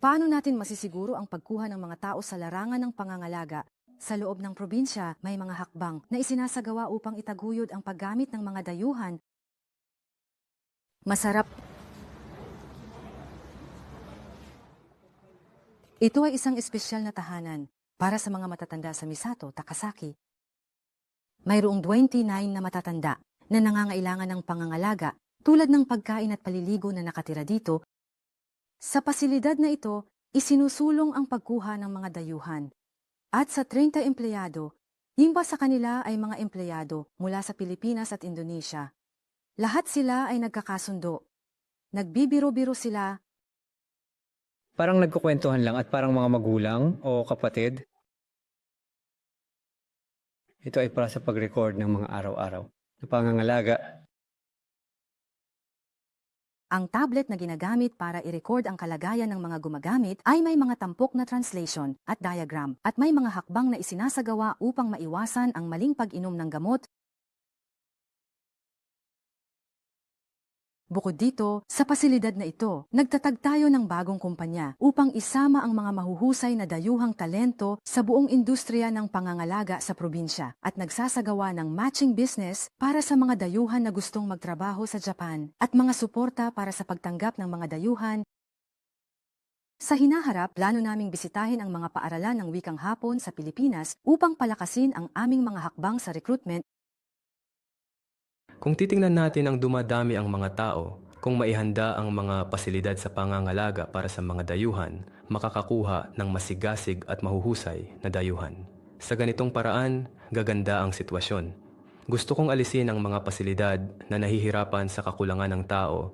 Paano natin masisiguro ang pagkuha ng mga tao sa larangan ng pangangalaga? Sa loob ng probinsya, may mga hakbang na isinasagawa upang itaguyod ang paggamit ng mga dayuhan. Masarap. Ito ay isang espesyal na tahanan para sa mga matatanda sa Misato, Takasaki. Mayroong 29 na matatanda na nangangailangan ng pangangalaga tulad ng pagkain at paliligo na nakatira dito. Sa pasilidad na ito, isinusulong ang pagkuha ng mga dayuhan. At sa 30 empleyado, iba sa kanila ay mga empleyado mula sa Pilipinas at Indonesia. Lahat sila ay nagkakasundo. Nagbibiro-biro sila. Parang nagkukwentuhan lang at parang mga magulang o kapatid. Ito ay para sa pag-record ng mga araw-araw na pangangalaga. Ang tablet na ginagamit para i-record ang kalagayan ng mga gumagamit ay may mga tampok na translation at diagram at may mga hakbang na isinasagawa upang maiwasan ang maling pag-inom ng gamot. Bukod dito, sa pasilidad na ito, nagtatag tayo ng bagong kumpanya upang isama ang mga mahuhusay na dayuhang talento sa buong industriya ng pangangalaga sa probinsya at nagsasagawa ng matching business para sa mga dayuhan na gustong magtrabaho sa Japan at mga suporta para sa pagtanggap ng mga dayuhan. Sa hinaharap, plano naming bisitahin ang mga paaralan ng wikang Hapon sa Pilipinas upang palakasin ang aming mga hakbang sa recruitment. Kung titingnan natin ang dumadami ang mga tao, kung maihanda ang mga pasilidad sa pangangalaga para sa mga dayuhan, makakakuha ng masigasig at mahuhusay na dayuhan. Sa ganitong paraan, gaganda ang sitwasyon. Gusto kong alisin ang mga pasilidad na nahihirapan sa kakulangan ng tao